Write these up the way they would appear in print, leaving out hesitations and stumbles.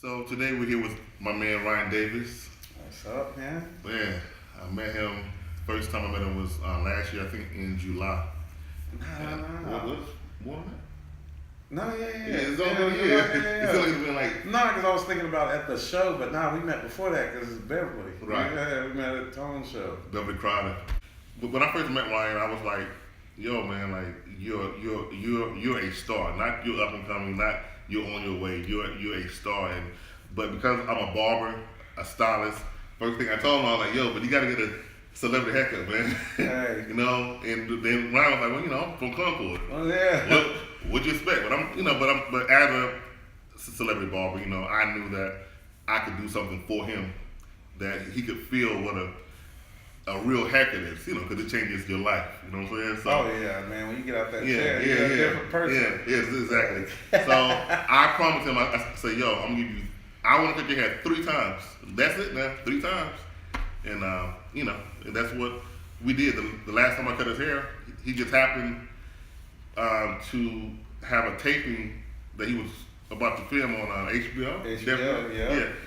So today we're here with my man Ryan Davis. What's up, man? Man, I met him. First time I met him was last year, I think in July. No. More than that? No, yeah. It's only a year. It's only been like. No, because I was thinking about at the show, but we met before that because it's Beverly. Right. Yeah, we met at the Tone Show. Beverly Crowder. But when I first met Ryan, I was like, yo, man, like you're a star. Not you're up and coming. Not you're on your way. You're a star. But because I'm a barber, a stylist, first thing I told him, I was like, yo, but you got to get a celebrity haircut, man. Hey. And then Ryan was like, well, I'm from Concord. Oh yeah. What'd you expect? But as a celebrity barber, I knew that I could do something for him, that he could feel what a real haircut is, because it changes your life. You know what I'm saying? So, oh yeah, man. When you get out that chair, you're a different person. Yeah, yes, exactly. So I promised him, I said, yo, I'm gonna give you, I want to cut your hair 3 times. That's it, man, 3 times. And and that's what we did. The last time I cut his hair, he just happened to have a taping that he was about to film on HBO.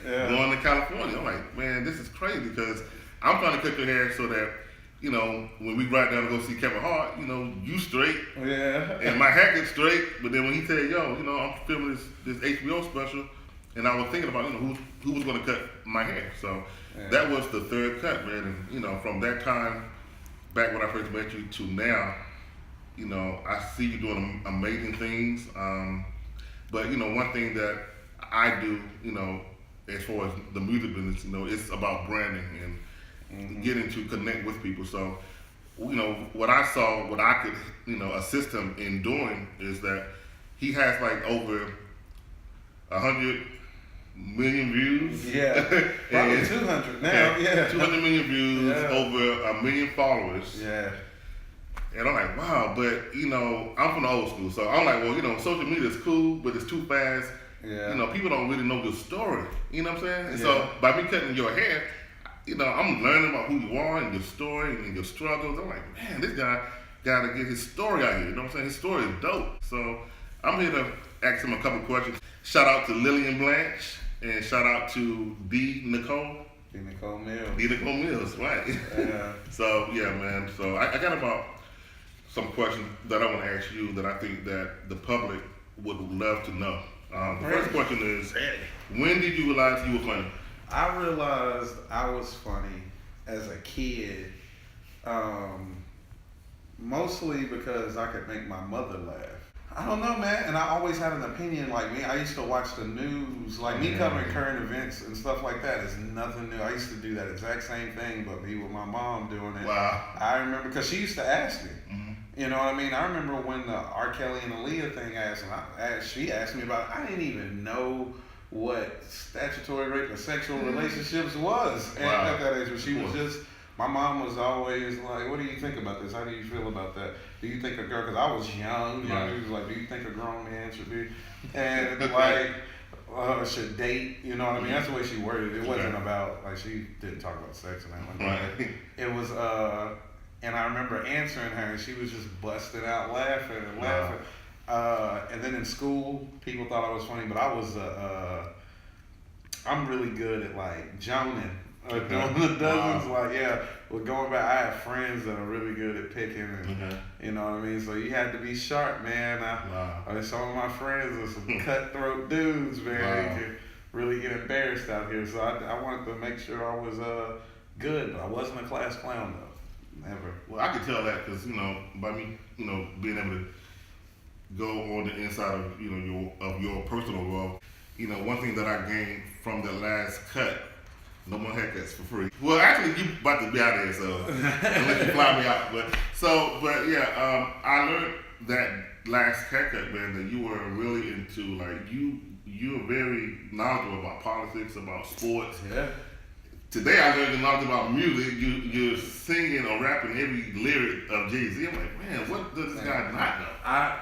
Yeah. Going to California. I'm like, man, this is crazy because I'm trying to cut your hair so that, when we ride down to go see Kevin Hart, you straight. Yeah. And my hair gets straight. But then when he said, yo, I'm filming this HBO special, and I was thinking about, who was going to cut my hair. So that was the 3rd cut, man. And, from that time, back when I first met you to now, I see you doing amazing things. But, one thing that I do, as far as the music business, it's about branding and getting to connect with people. So, what I saw, what I could, assist him in doing is that he has like over 100 million views. Yeah. Probably 200 now. Yeah. 200 million views, over 1 million followers. Yeah. And I'm like, wow, but I'm from the old school, so I'm like, well, social media is cool, but it's too fast. Yeah. People don't really know your story. You know what I'm saying? And Yeah. so by me cutting your hair, I'm learning about who you are and your story and your struggles. I'm like, man, this guy gotta get his story out here. You know what I'm saying? His story is dope. So I'm here to ask him a couple questions. Shout out to Lillian Blanche and shout out to D. Nicole Mills, right? Yeah. So yeah, man. So I got about some questions that I want to ask you that I think that the public would love to know. The first question is, when did you realize you were funny? I realized I was funny as a kid, mostly because I could make my mother laugh. I don't know, man, and I always had an opinion like me. I used to watch the news, like me covering current events and stuff like that is nothing new. I used to do that exact same thing, but me with my mom doing it. Wow. I remember, because she used to ask me. Mm-hmm. You know what I mean? I remember when the R. Kelly and Aaliyah thing she asked me about it. I didn't even know what statutory rape or sexual relationships was at that age. But she was just, my mom was always like, what do you think about this? How do you feel about that? Do you think a girl, because I was young, Right. she was like, do you think a grown man should be, and like, should date, you know what I mean? That's the way she worded it. It wasn't about, like, she didn't talk about sex and that. Right. It was, and I remember answering her, and she was just busting out laughing and laughing. And then in school, people thought I was funny, but I was, I'm really good at like joning, doing the dozens. Wow. Well, going back, I have friends that are really good at picking, and you know what I mean. So you had to be sharp, man. Some of my friends are some cutthroat dudes, man. Wow. You could really get embarrassed out here. So I wanted to make sure I was good, but I wasn't a class clown though. Never. Well, I could tell that because by me being able to go on the inside of your personal world. One thing that I gained from the last cut, no more haircuts for free. Well, actually, you about to be out there, so unless you fly me out. But I learned that last haircut, man, that you were really into you're very knowledgeable about politics, about sports. Yeah. Today I learned a lot about music. You're singing or rapping every lyric of Jay-Z. I'm like, man, what does this guy not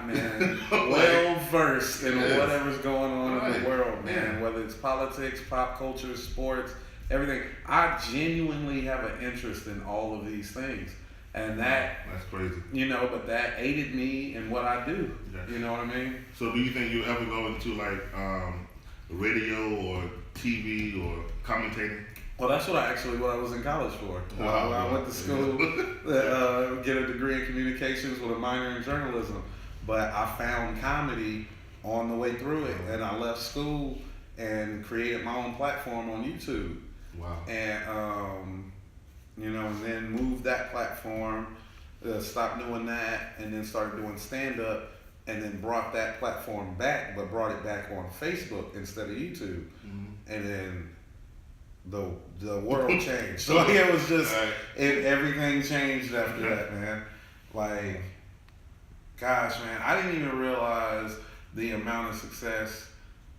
know? Well versed in whatever's going on in the world, man. Yeah. Whether it's politics, pop culture, sports, everything. I genuinely have an interest in all of these things. And that's crazy. But that aided me in what I do. Yeah. You know what I mean? So do you think you'll ever go into radio or TV or commentating? Well, that's what I was in college for. I went to school, get a degree in communications with a minor in journalism. But I found comedy on the way through it, and I left school and created my own platform on YouTube. Wow. And and then moved that platform, stopped doing that, and then started doing stand up, and then brought that platform back, but brought it back on Facebook instead of YouTube. Mm-hmm. And then the world changed. Like it was just everything changed after that, man. Like, gosh, man, I didn't even realize the amount of success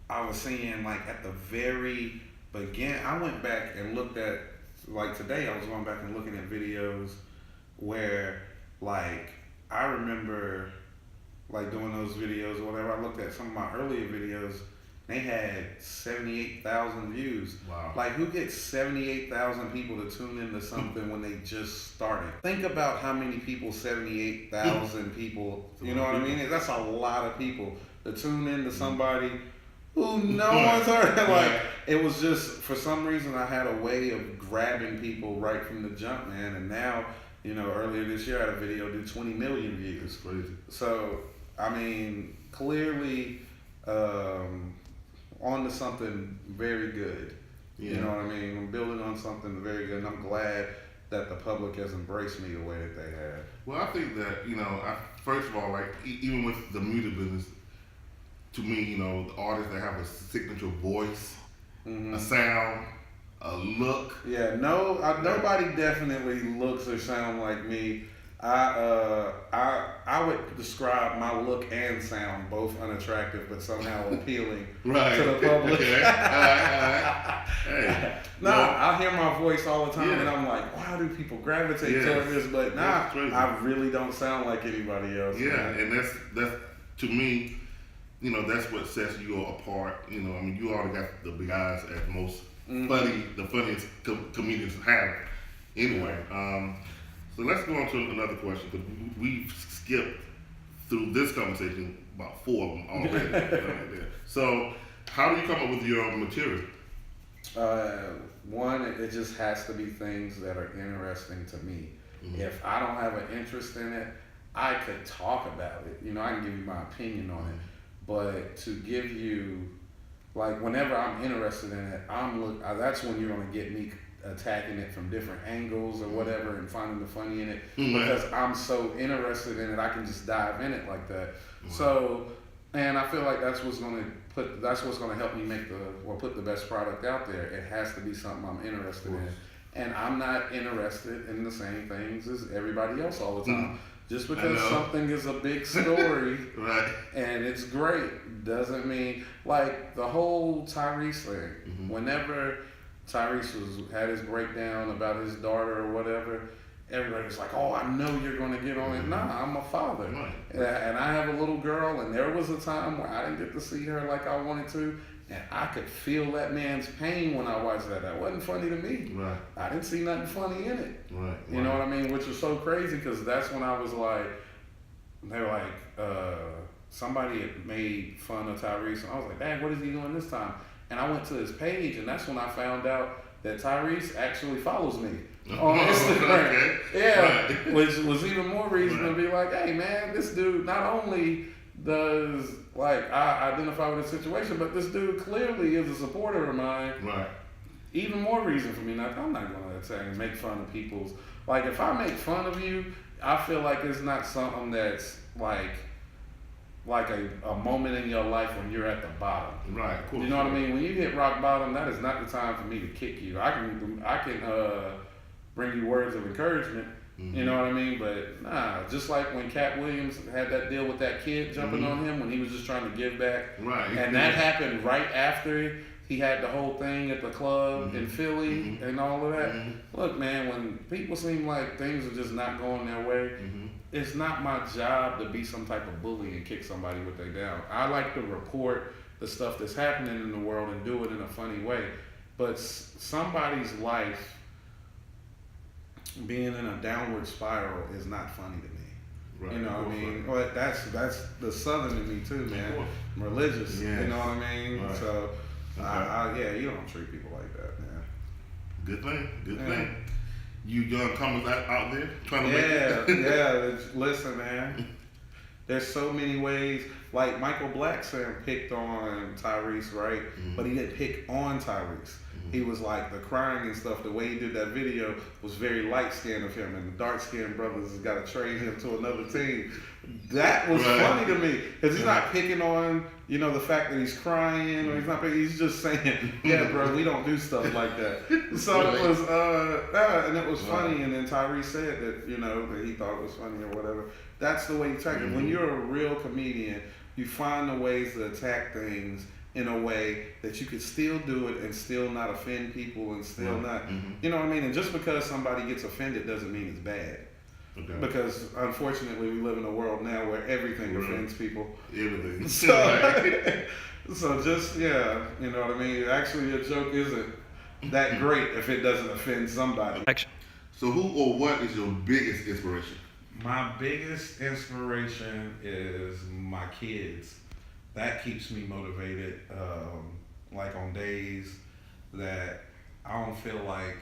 I was seeing. Like at the very beginning, I went back and looked at, like today, I was going back and looking at videos where, like, I remember like doing those videos or whatever. I looked at some of my earlier videos. They had 78,000 views. Wow. Like, who gets 78,000 people to tune into something when they just started? Think about how many people 78,000 people, you know what I mean? That's a lot of people to tune into somebody who no one's heard of. Like, it was just, for some reason, I had a way of grabbing people right from the jump, man. And now, earlier this year, I had a video did 20 million views. That's crazy. So, I mean, clearly, onto something very good. Yeah. You know what I mean? I'm building on something very good, and I'm glad that the public has embraced me the way that they have. Well, I think that, first of all, like, even with the music business, to me, the artists that have a signature voice, a sound, a look. Yeah, nobody definitely looks or sound like me. I would describe my look and sound both unattractive but somehow appealing to the public. Okay. Hey, I hear my voice all the time and I'm like, why do people gravitate toward this? But I really don't sound like anybody else. Yeah, man. And that's to me, that's what sets you apart. You already got the big eyes as most the funniest comedians have. Anyway. So let's go on to another question, because we've skipped through this conversation about 4 of them already. So how do you come up with your material? One, it just has to be things that are interesting to me. Mm-hmm. If I don't have an interest in it, I could talk about it. I can give you my opinion on it. But to give you, like, whenever I'm interested in it, that's when you're going to get me attacking it from different angles or whatever and finding the funny in it, because I'm so interested in it, I can just dive in it like that. So, and I feel like that's what's going to help me put the best product out there. It has to be something I'm interested in, and I'm not interested in the same things as everybody else all the time. Just because something is a big story and it's great doesn't mean, like the whole Tyrese thing. Whenever Tyrese had his breakdown about his daughter or whatever, everybody was like, oh, I know you're going to get on it. Nah, I'm a father. And I have a little girl, and there was a time where I didn't get to see her like I wanted to, and I could feel that man's pain when I watched that. That wasn't funny to me. I didn't see nothing funny in it. You know what I mean? Which was so crazy, because that's when I was like, they were like, somebody had made fun of Tyrese, and I was like, dang, what is he doing this time? And I went to his page, and that's when I found out that Tyrese actually follows me on Instagram. Which was even more reason to be like, hey man, this dude not only does, like, I identify with the situation, but this dude clearly is a supporter of mine. Even more reason for me not. I'm not going to attack and make fun of people's. Like, if I make fun of you, I feel like it's not something that's like a moment in your life when you're at the bottom. Of course. You know what I mean? When you hit rock bottom, that is not the time for me to kick you. I can bring you words of encouragement. You know what I mean? But nah, just like when Cat Williams had that deal with that kid jumping on him when he was just trying to give back. And that happened right after he had the whole thing at the club in Philly and all of that. Look, man, when people seem like things are just not going their way, it's not my job to be some type of bully and kick somebody with their down. I like to report the stuff that's happening in the world and do it in a funny way. But somebody's life being in a downward spiral is not funny to me. You know what I mean? But that's the Southern in me too, man. I'm religious. You know what I mean? So Yeah, you don't treat people like that, man. Good thing. You young comers out there trying to make it. Yeah. Listen, man. There's so many ways. Like Michael Blackson picked on Tyrese, right? Mm-hmm. But he didn't pick on Tyrese. Mm-hmm. He was like the crying and stuff. The way he did that video was very light skinned of him, and the dark skinned brothers has got to trade him to another team. That was funny to me because he's not picking on the fact that he's crying or he's not. He's just saying, yeah, bro, we don't do stuff like that. So it was and it was funny. And then Tyrese said that that he thought it was funny or whatever. That's the way you attack it. When you're a real comedian, you find the ways to attack things in a way that you could still do it and still not offend people and still not, you know what I mean? And just because somebody gets offended doesn't mean it's bad. Okay. Because unfortunately we live in a world now where everything offends people. Everything. So just, you know what I mean? Actually, a joke isn't that great if it doesn't offend somebody. So who or what is your biggest inspiration? My biggest inspiration is my kids. That keeps me motivated. Like on days that I don't feel like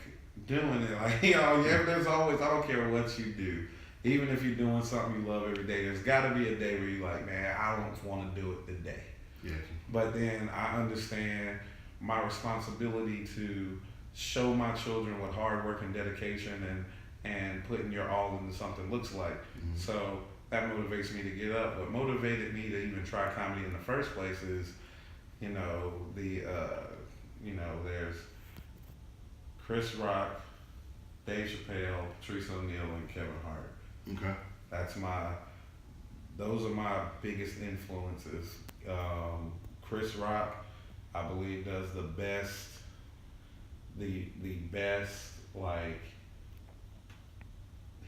doing it. Like, there's always, I don't care what you do. Even if you're doing something you love every day, there's got to be a day where you're like, man, I don't want to do it today. Yeah. But then I understand my responsibility to show my children what hard work and dedication and putting your all into something looks like. Mm-hmm. So that motivates me to get up. What motivated me to even try comedy in the first place is, there's Chris Rock, Dave Chappelle, Patrice O'Neal, and Kevin Hart. Okay. Those are my biggest influences. Chris Rock, I believe, does the best like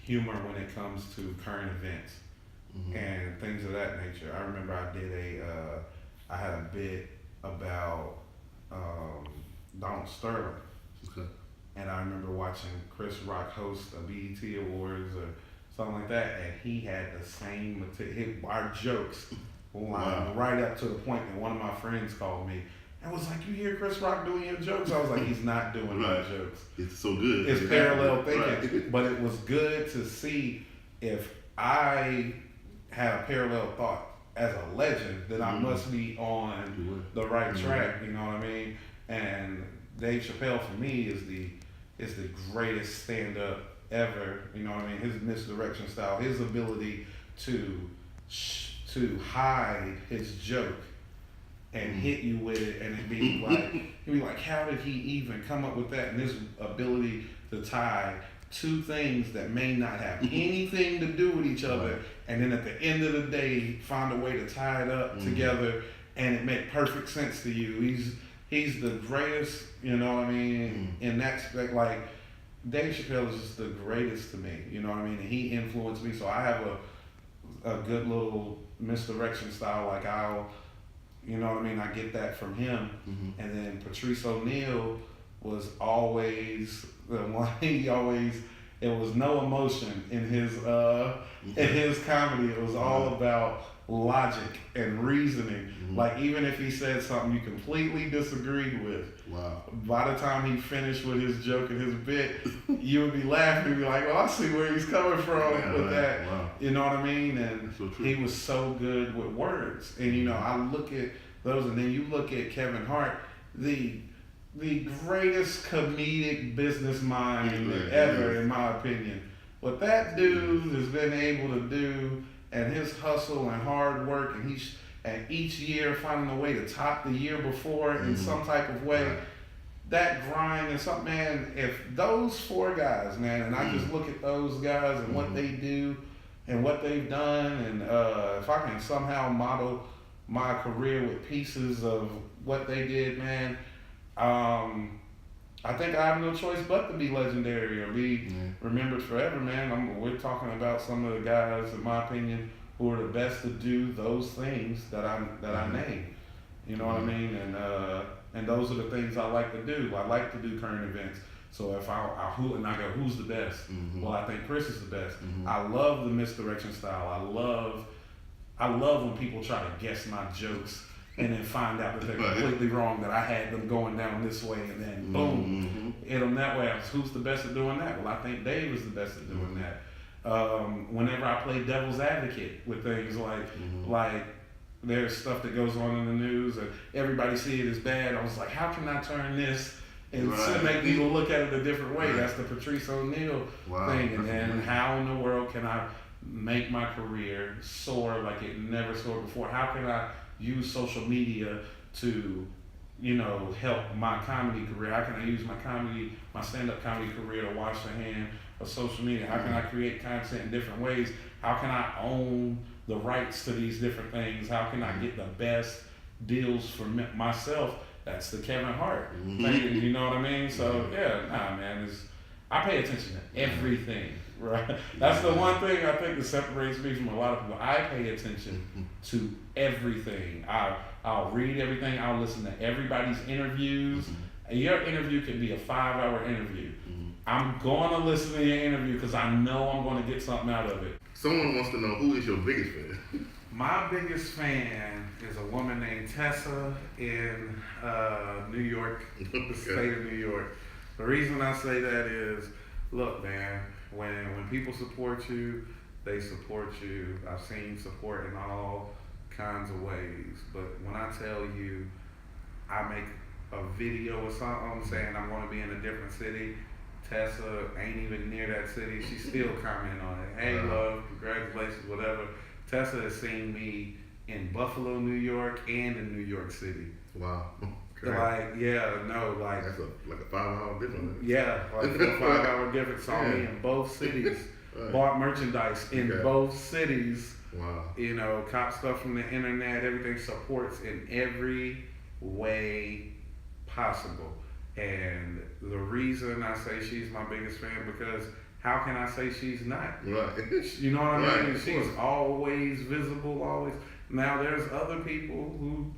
humor when it comes to current events and things of that nature. I remember I had a bit about Donald Sterling. Okay. And I remember watching Chris Rock host a BET Awards or something like that, and he had the same material. Our jokes lined right up to the point that one of my friends called me and was like, "You hear Chris Rock doing your jokes?" I was like, "He's not doing my jokes. It's so good. It's parallel thinking." Right. But it was good to see if I had a parallel thought as a legend, then I must be on the right track. You know what I mean? And Dave Chappelle for me is the greatest stand-up ever. You know what I mean? His misdirection style, his ability to hide his joke and hit you with it, and it'd be like, how did he even come up with that? And his ability to tie two things that may not have anything to do with each other, and then at the end of the day, find a way to tie it up together, and it made perfect sense to you. He's the greatest, you know what I mean? In that aspect, like Dave Chappelle is just the greatest to me, you know what I mean? And he influenced me, so I have a good little misdirection style. Like you know what I mean? I get that from him. And then Patrice O'Neal was always the one. It was no emotion in his comedy. It was all about logic and reasoning. Like, even if he said something you completely disagreed with, by the time he finished with his joke and his bit, you would be laughing and be like, "Well, I see where he's coming from with that." You know what I mean? And so he was so good with words. And I look at those, and then you look at Kevin Hart, the greatest comedic business mind ever, in my opinion. What that dude has been able to do, and his hustle and hard work, and each year finding a way to top the year before in some type of way, that grind and something, man. If those four guys, man, and I just look at those guys and what they do and what they've done, and if I can somehow model my career with pieces of what they did, man, I think I have no choice but to be legendary or be remembered forever, man. We're talking about some of the guys, in my opinion, who are the best to do those things that I name. You know what I mean? And those are the things I like to do. I like to do current events. So if I go, who's the best? Well, I think Chris is the best. I love the misdirection style. I love when people try to guess my jokes and then find out that they're completely wrong, that I had them going down this way, and then boom, hit them that way. Who's the best at doing that? Well, I think Dave is the best at doing that. Whenever I play devil's advocate with things like there's stuff that goes on in the news and everybody see it as bad, I was like, how can I turn this and make people look at it a different way? That's the Patrice O'Neal thing. And then how in the world can I make my career soar like it never soared before? How can I use social media to, help my comedy career? How can I use my stand-up comedy career to wash the hand of social media? How can I create content in different ways? How can I own the rights to these different things? How can I get the best deals for myself? That's the Kevin Hart thing, you know what I mean? So man, I pay attention to everything, right? That's the one thing I think that separates me from a lot of people. I pay attention to everything. I'll read everything. I'll listen to everybody's interviews. Your interview could be a 5-hour interview. I'm going to listen to your interview because I know I'm going to get something out of it. Someone wants to know, who is your biggest fan? My biggest fan is a woman named Tessa in New York, the state of New York. The reason I say that is, look, man, when people support you, they support you. I've seen support in all kinds of ways, but when I tell you I make a video or something saying I'm going to be in a different city, Tessa ain't even near that city. She still comment on it. Hey, love, congratulations, whatever. Tessa has seen me in Buffalo, New York, and in New York City. Wow. Okay. Like, that's like a 5-hour difference. Yeah, like a 5-hour difference. Saw me in both cities. Bought merchandise in both cities. Wow. Cop stuff from the internet. Everything supports in every way possible. And the reason I say she's my biggest fan, because how can I say she's not? Right. You know what I mean? She's always visible, always. Now, there's other people who,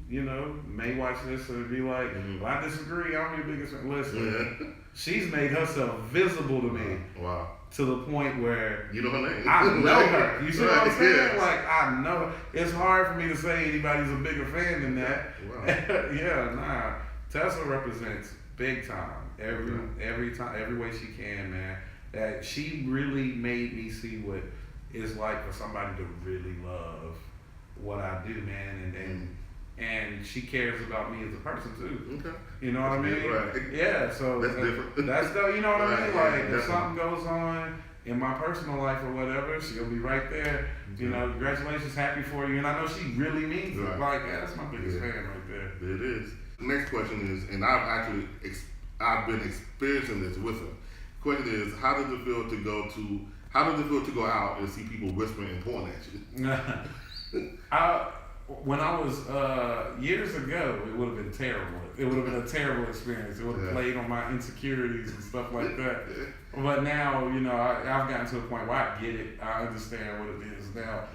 may watch this and be like, well, I disagree, I'm your biggest fan. Listen, she's made herself visible to me. Wow. To the point where you know her name. I know her. You see what I'm saying? Yeah. Like, I know her. It's hard for me to say anybody's a bigger fan than that. Wow. Tessa represents big time. Every time, every way she can, man. That she really made me see what it's like for somebody to really love what I do, man, and she cares about me as a person too. Okay. You know what I mean? Right. Yeah. So that's different. That's the, you know what I mean? Like, if definitely. something goes on in my personal life or whatever, she'll be right there. Congratulations, happy for you, and I know she really means it. Like, that's my biggest fan right there. There it is. Next question is, and I've been experiencing this with her. Question is, how does it feel to go out and see people whispering and pointing at you? When I was years ago, it would have been terrible. It would have been a terrible experience. It would have played on my insecurities and stuff like that. But now, I've gotten to a point where I get it. I understand what it is now.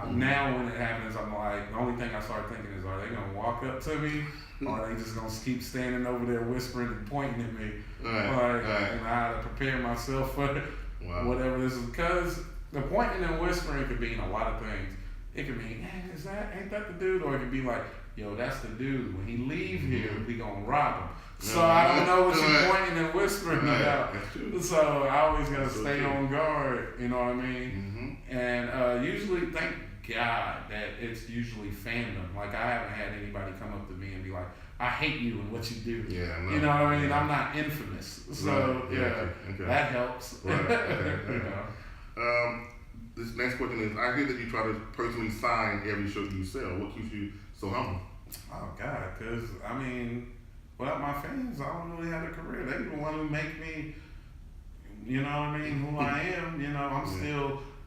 Now when it happens, I'm like, the only thing I start thinking is, are they gonna walk up to me, or are they just gonna keep standing over there whispering and pointing at me? And I had to prepare myself for whatever this is, because the pointing and whispering could mean a lot of things. It could mean, man, ain't that the dude? Or it could be like, yo, that's the dude. When he leave here, we gonna rob him. So I don't know what you're pointing and whispering about. So I always gotta stay on guard, you know what I mean? And usually, thank God that it's usually fandom. Like, I haven't had anybody come up to me and be like, I hate you and what you do. Yeah, no, you know what I mean? I'm not infamous. So that helps. This next question is, I hear that you try to personally sign every show you sell. What keeps you so humble? Oh, God, because, without my fans, I don't really have a career. They the one who make me, who I am.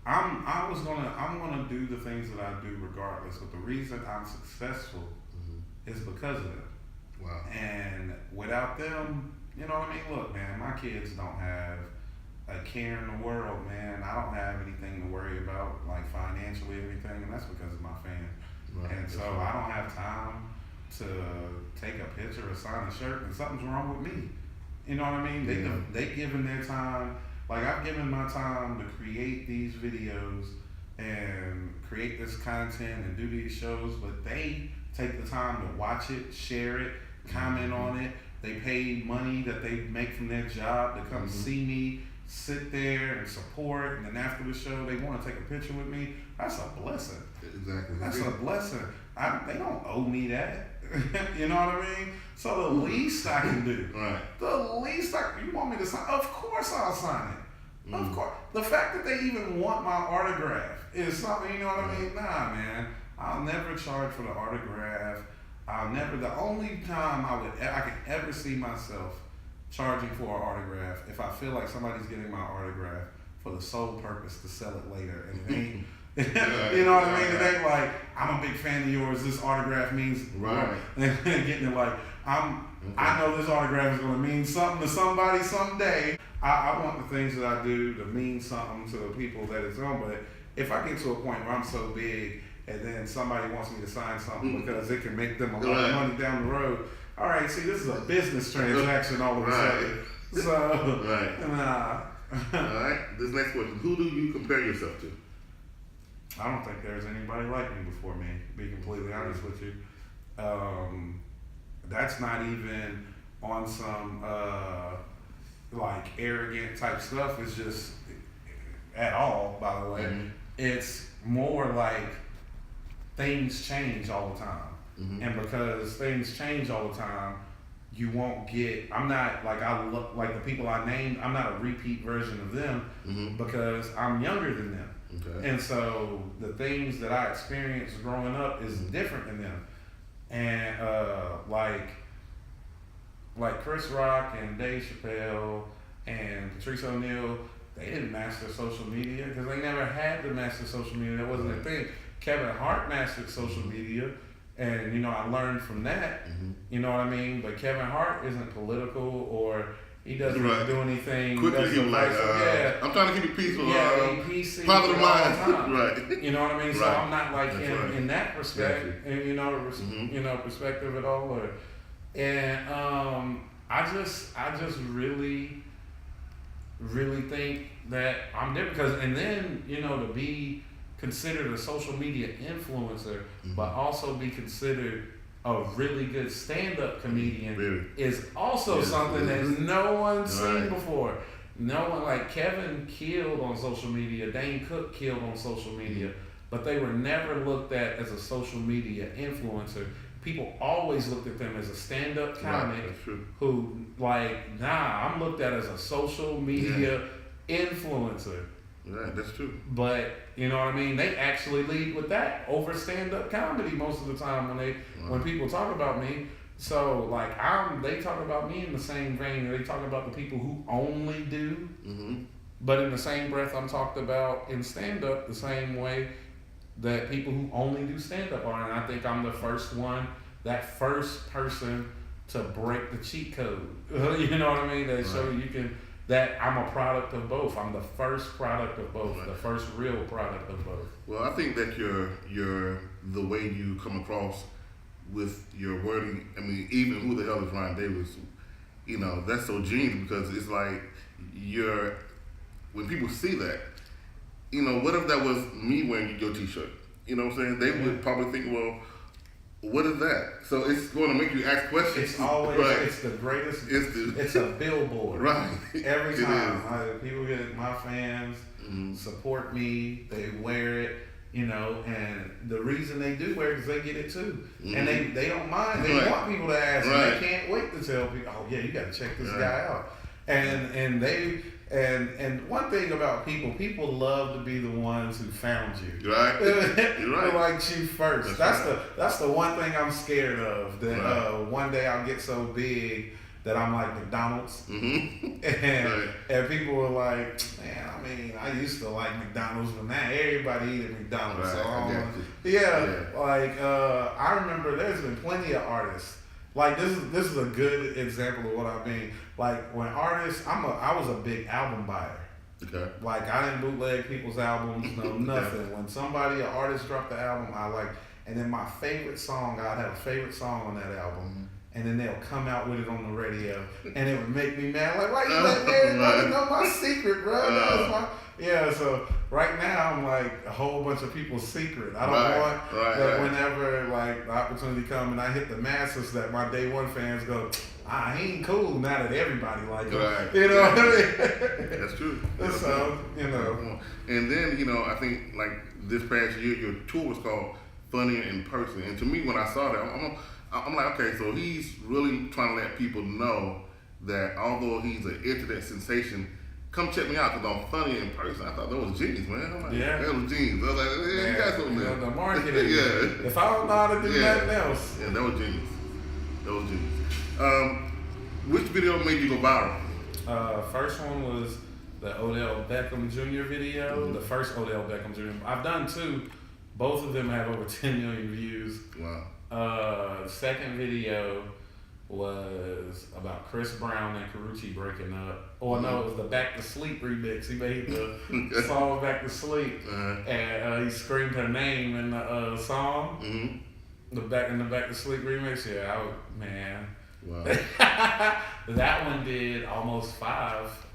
I'm gonna do the things that I do regardless. But the reason I'm successful is because of them. Wow. And without them, look, man, my kids don't have a care in the world, man. I don't have anything to worry about, like financially or anything, and that's because of my fans. Right. And so I don't have time to take a picture or sign a shirt, and something's wrong with me. You know what I mean? They given their time. Like, I've given my time to create these videos and create this content and do these shows, but they take the time to watch it, share it, comment on it. They pay money that they make from their job to come see me, sit there and support, and then after the show they want to take a picture with me. That's a blessing. Exactly. That's a blessing. They don't owe me that. You know what I mean? So the least I can do, you want me to sign? Of course I'll sign it. Of course. The fact that they even want my autograph is something, you know what I mean? Nah, man. I'll never charge for the autograph. The only time I could ever see myself charging for an autograph if I feel like somebody's getting my autograph for the sole purpose to sell it later, and it ain't. You know what I mean? It ain't like, I'm a big fan of yours, this autograph means getting it like, I know this autograph is gonna mean something to somebody someday. I want the things that I do to mean something to the people that it's on, but if I get to a point where I'm so big and then somebody wants me to sign something because it can make them a lot of money down the road, all right, see, this is a business transaction all of a sudden. So, nah. All right, this next question, who do you compare yourself to? I don't think there's anybody like me before me, to be completely honest with you. That's not even on some like arrogant type stuff. It's just at all, by the way. It's more like things change all the time. And because things change all the time, you won't get, I'm not like, I look like the people I named, I'm not a repeat version of them because I'm younger than them. And so the things that I experienced growing up is different than them. And like Chris Rock and Dave Chappelle and Patrice O'Neal, they didn't master social media because they never had to master social media. That wasn't a thing. Kevin Hart mastered social media, and you know, I learned from that. You know what I mean? But Kevin Hart isn't political, or he doesn't do anything. Quickly, he was like, I'm trying to keep it peaceful. PC, positive mind. Right. You know what I mean? So I'm not like him in that respect, and you know, perspective at all. I just really think that I'm different because, and then you know, to be considered a social media influencer, but also be considered a really good stand-up comedian is also something that no one's seen before. No one, like Kevin killed on social media, Dane Cook killed on social media, but they were never looked at as a social media influencer. People always looked at them as a stand-up comic who, like, I'm looked at as a social media influencer. Right, that's true. But you know what I mean? They actually lead with that over stand-up comedy most of the time when people talk about me. So like they talk about me in the same vein. They talk about the people who only do. But in the same breath, I'm talked about in stand-up the same way that people who only do stand-up are. And I think I'm the first one, that first person to break the cheat code. You know what I mean? That show you can. That I'm a product of both. I'm the first product of both, the first real product of both. Well, I think that the way you come across with your wording, I mean, even who the hell is Ryan Davis, you know, that's so genius because it's like when people see that, you know, what if that was me wearing your t-shirt? You know what I'm saying? They would probably think, well, what is that? So it's going to make you ask questions. It's always, it's the greatest, it's a billboard. Right. Every time. People get, my fans support me, they wear it, you know, and the reason they do wear it is they get it too. And they don't mind. They want people to ask, and they can't wait to tell people, oh yeah, you got to check this guy out. And one thing about people love to be the ones who found you. Right. You're right. Who liked you first. That's the one thing I'm scared of. That one day I'll get so big that I'm like McDonald's. And people are like, man, I mean, I used to like McDonald's, but now everybody eat at McDonald's. Right. So I remember there's been plenty of artists. Like this is a good example of what I mean. Like when artists, I was a big album buyer. Okay. Like I didn't bootleg people's albums, no nothing. When an artist dropped the album, I like, and then my favorite song, I'd have a favorite song on that album, and then they'll come out with it on the radio, and it would make me mad. Like, why you letting everybody know my secret, bro? Yeah, so right now I'm like a whole bunch of people's secret. I don't want that whenever like the opportunity comes and I hit the masses that my day one fans go, he ain't cool now that everybody like him. Right. You know what I mean? That's true. So, you know. And then, you know, I think like this past year, your tour was called Funnier in Person. And to me, when I saw that, I'm like, okay, so he's really trying to let people know that although he's an internet sensation, come check me out because I'm funny in person. I thought that was genius, man. I'm like, that was genius. I was like, yeah, you got something there. The marketing. Yeah. If I don't know how to do nothing else. Yeah, that was genius. That was genius. Which video made you go viral? First one was the Odell Beckham Jr. video. The first Odell Beckham Jr. I've done two. Both of them have over 10 million views. Wow. Second video was about Chris Brown and Karuchi breaking up. No, it was the Back to Sleep remix. He made the song Back to Sleep, and he screamed her name in the song. The Back to Sleep remix. Yeah, man. Wow. That one did almost 5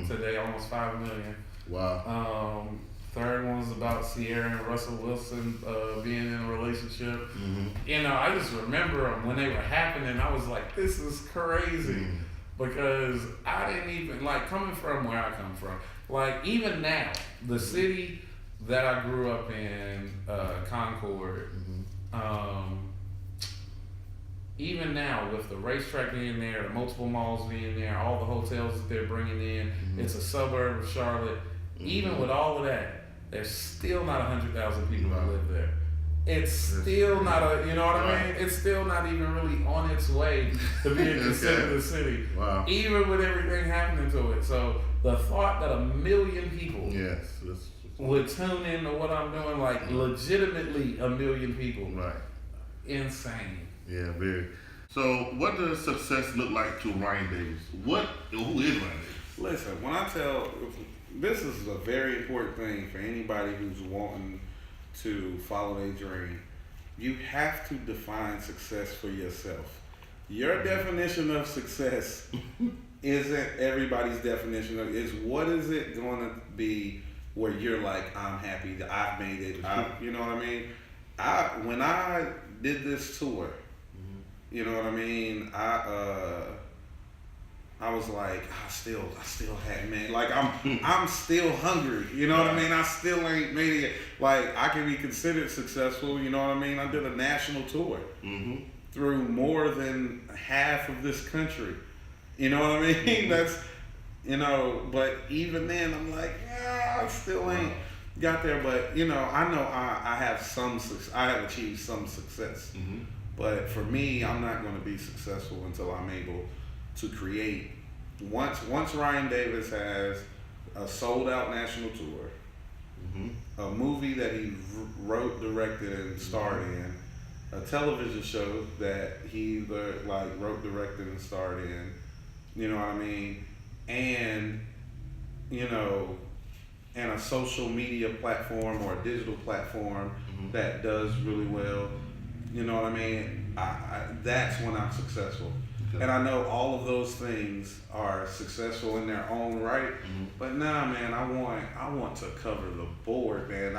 today, almost 5 million. Wow. Third one was about Sierra and Russell Wilson being in a relationship. You know, I just remember them when they were happening. I was like, this is crazy. Because I didn't even, like, coming from where I come from, like, even now, the city that I grew up in, Concord, even now with the racetrack being there, the multiple malls being there, all the hotels that they're bringing in, it's a suburb of Charlotte. Even with all of that, there's still not 100,000 people that live there. It's still not you know what I mean? It's still not even really on its way to being considered a city. Wow. Even with everything happening to it. So the thought that 1 million people would tune in to what I'm doing, like legitimately 1 million people. Right. Insane. Yeah, very. So what does success look like to Ryan Davis? Who is Ryan Davis? Listen, when I tell, this is a very important thing for anybody who's wanting to follow their dream. You have to define success for yourself. Your definition of success isn't everybody's definition of it. It's what is it going to be where you're like, I'm happy that I've made it. You know what I mean? When I did this tour, you know what I mean? I was like, I still had, man, like I'm still hungry, you know what I mean? I still ain't made it, like I can be considered successful, you know what I mean? I did a national tour through more than half of this country, you know what I mean? That's, you know, but even then I'm like, I still ain't got there, but you know I have I have achieved some success. But for me, I'm not going to be successful until I'm able to create. Once Ryan Davis has a sold out national tour, a movie that he wrote, directed, and starred in, a television show that he wrote, directed, and starred in, you know what I mean, and you know, and a social media platform or a digital platform that does really well. You know what I mean? That's when I'm successful. Okay. And I know all of those things are successful in their own right. But nah, man, I want to cover the board, man.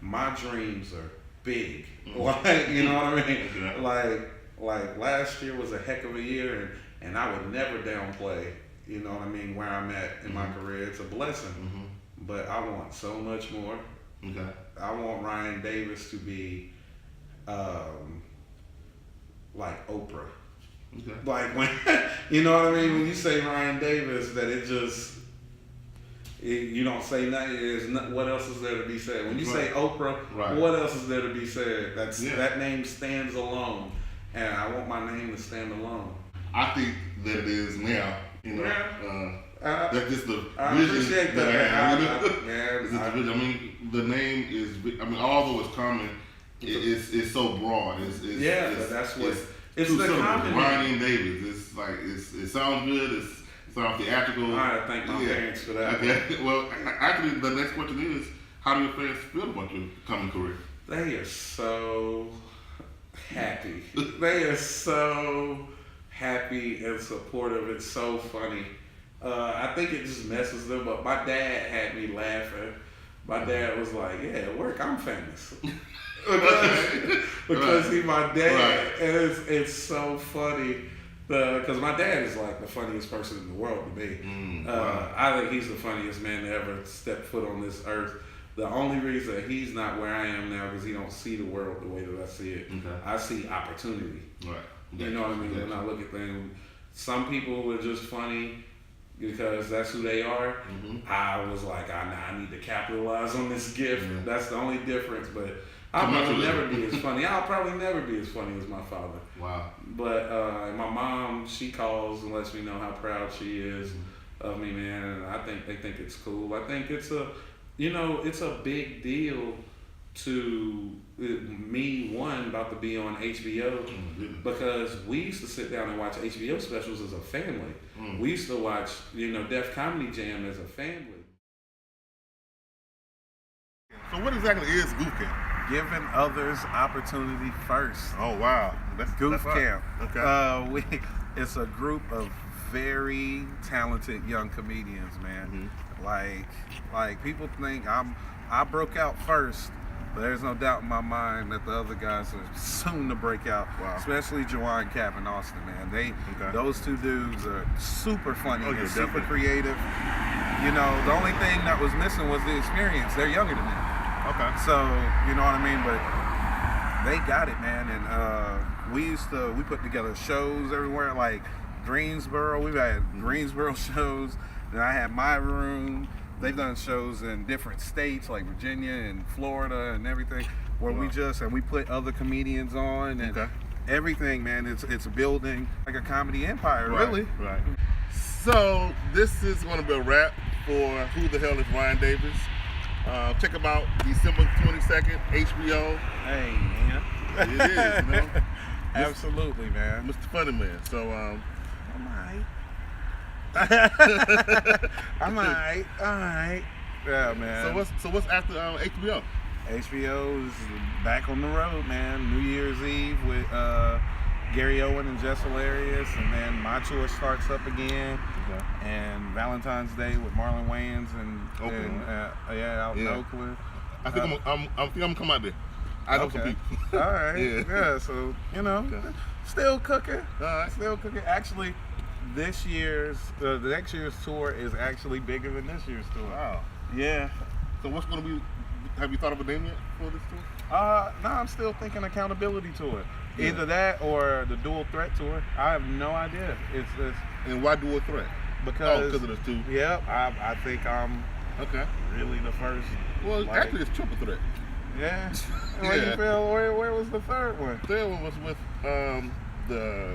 My dreams are big. Like, you know what I mean? Like last year was a heck of a year, and I would never downplay, you know what I mean, where I'm at in my career. It's a blessing. But I want so much more. I want Ryan Davis to be like Oprah. Like when you know what I mean, when you say Ryan Davis, that you don't say nothing. What else is there to be said? When you say Oprah, what else is there to be said? That name stands alone, and I want my name to stand alone. I think that it is now. You know, that's just the vision. I appreciate that. I mean, the name is. I mean, although it's common, it's so broad. That's what. It's the common Ryan Davis. It's like it sounds good. It sounds theatrical. I thank my parents for that. Okay. Well, actually, the next question is, how do your fans feel about your coming career? They are so happy. They are so happy and supportive. It's so funny. I think it just messes them up. My dad had me laughing. My dad was like, "Yeah, at work, I'm famous." because he's my dad. Right. And it's so funny. Because my dad is like the funniest person in the world to me. Wow. I think he's the funniest man to ever step foot on this earth. The only reason he's not where I am now is he don't see the world the way that I see it. Okay. I see opportunity. Right. You know what I mean? When I look at things, some people are just funny because that's who they are. Mm-hmm. I was like, I need to capitalize on this gift. Mm-hmm. That's the only difference. But I'll probably never be as funny. I'll probably never be as funny as my father. Wow. But my mom, she calls and lets me know how proud she is of me, man. And I think they think it's cool. I think it's a big deal to me, about to be on HBO because we used to sit down and watch HBO specials as a family. We used to watch, Def Comedy Jam as a family. So what exactly is Goof Camp? Giving others opportunity first. Oh wow, that's Goof Camp. Okay. It's a group of very talented young comedians, man. Like people think I broke out first, but there's no doubt in my mind that the other guys are soon to break out. Wow. Especially Juwan Cap and Austin, man. Those two dudes are super funny and super creative. The only thing that was missing was the experience. They're younger than me. Okay. So, you know what I mean? But they got it, man. And we put together shows everywhere, like Greensboro. We've had Greensboro shows. Then I had My Room. They've done shows in different states, like Virginia and Florida and everything, where we put other comedians on and everything, man. It's building like a comedy empire, really. Right. So this is going to be a wrap for Who the Hell is Ryan Davis? Check them out December 22nd, HBO. Hey, man. It is, Absolutely, man. Mr. Funny Man. So, I'm alright. I'm alright. Alright. Yeah, man. So what's after HBO? HBO is back on the road, man. New Year's Eve with Gary Owen and Jess Hilarious, and then my tour starts up again. Okay. And Valentine's Day with Marlon Wayans and out in Oakland. I think I'm gonna come out there. I know some people. All right. Yeah. So still cooking. All right. Still cooking. Actually, the next year's tour is actually bigger than this year's tour. Wow. Yeah. So what's gonna be? Have you thought of a name yet for this tour? No, I'm still thinking accountability tour. Either that or the dual threat tour. I have no idea. It's and why dual threat? Because of the two. Yeah, I think I'm really the first. Well, actually, it's triple threat. Yeah. How you feel? Where was the third one? The third one was with the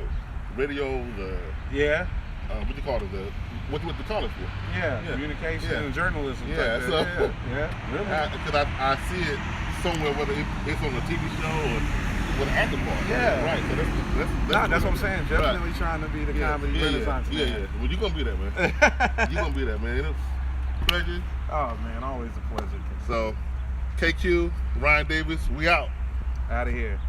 radio. What you call it? What you call it for? Yeah. Communication and journalism. Yeah. So, really. Because I see it somewhere, whether it's on a TV show or with an acting part. Yeah. Right. So that's what I'm saying. Just really trying to be the comedy renaissance. Yeah. Well, you're gonna be that, man. You're gonna be that, man. It's a pleasure. Oh man, always a pleasure. So, KQ, Ryan Davis, we out. Out of here.